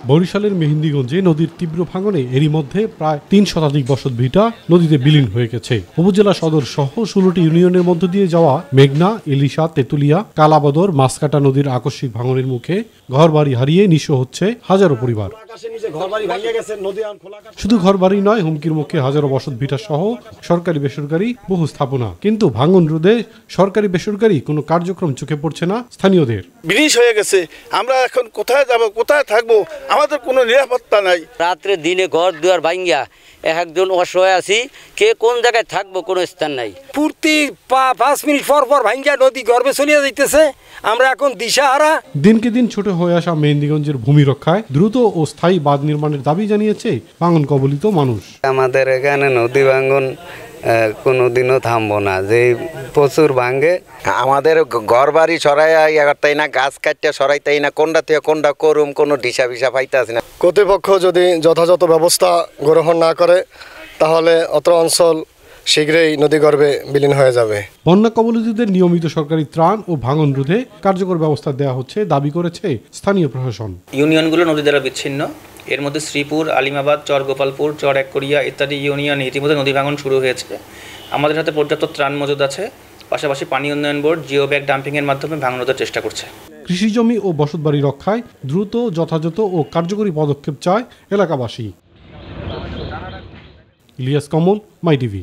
বরিশালের মেহেন্দিগঞ্জে নদীর তীব্র ভাঙনে এরই মধ্যে প্রায় ৩ শতাধিক বসতভিটা নদীতে বিলীন হয়ে গেছে। উপজেলা সদর সহ ১৬টি ইউনিয়নের মধ্য দিয়ে যাওয়া মেঘনা, ইলিশা, তেতুলিয়া, কালাবদর, মাছকাটা নদীর আকস্মিক ভাঙনের মুখে ঘরবাড়ি হারিয়ে নিঃস্ব হচ্ছে হাজারো পরিবার। শুধু ঘরবাড়ি নয়, হুমকির মুখে হাজারো বসতভিটা সহ সরকারি বেসরকারি বহু স্থাপনা। কিন্তু ভাঙন রোধে সরকারি বেসরকারি কোনো কার্যক্রম চোখে পড়ছে না স্থানীয়দের। বিনিশ হয়ে গেছে, আমরা এখন কোথায় যাব, কোথায় থাকবো, আমাদের কোনো নিরাপত্তা নাই। রাত্রে দিনে ঘর দুয়ার ভাঙ্গিয়া একজন অসহায় আছি, কে কোন জায়গায় থাকবো কোনো স্থান নাই। প্রতি 5 মিনিট পর পর ভাঙ্গিয়া নদী গর্ভে চলিয়া যাইতেছে, আমরা এখন দিশাহারা। দিনকে দিন ছোট হয়ে আসা মেহেন্দিগঞ্জের ভূমি রক্ষায় দ্রুত ও স্থায়ী বাঁধ নির্মাণের দাবি জানিয়েছে ভাঙন কবলিত মানুষ। আমাদের এখানে নদী ভাঙন কোনোদিনও থামবো না, যে প্রচুর ভাঙ্গে। আমাদের ঘর বাড়ি সরাই তাই না, গাছ কাটতে সরাই তাই না, কোনটা থেকে কোনটা করুম কোনো দিশা ভিসা পাইতে আসে না। কর্তৃপক্ষ যদি যথাযথ ব্যবস্থা গ্রহণ না করে তাহলে অত্র অঞ্চল শীঘ্রই নদীগর্ভে বিলীন হয়ে যাবে। বন্যা কবলিতদের নিয়মিত সরকারি ত্রাণ ও ভাঙন রোধে কার্যকর ব্যবস্থা দেওয়া হচ্ছে দাবি করেছে স্থানীয় প্রশাসন। ইউনিয়নগুলো নদী দ্বারা বিচ্ছিন্ন, এর মধ্যে শ্রীপুর, আলিমাবাদ, চর গোপালপুর, চর এককরিয়া ইত্যাদি ইউনিয়নে ইতিমধ্যে নদী ভাঙন শুরু হয়েছে। আমাদের হাতে পর্যাপ্ত ত্রাণ মজুদ আছে। পাশাপাশি পানি উন্নয়ন বোর্ড জিও ব্যাগ ডাম্পিংয়ের মাধ্যমে ভাঙন রোধের চেষ্টা করছে। কৃষি জমি ও বসতবাড়ি রক্ষায় দ্রুত, যথাযথ ও কার্যকরী পদক্ষেপ চায় এলাকাবাসী। ইলিয়াস কমল, মাই টিভি।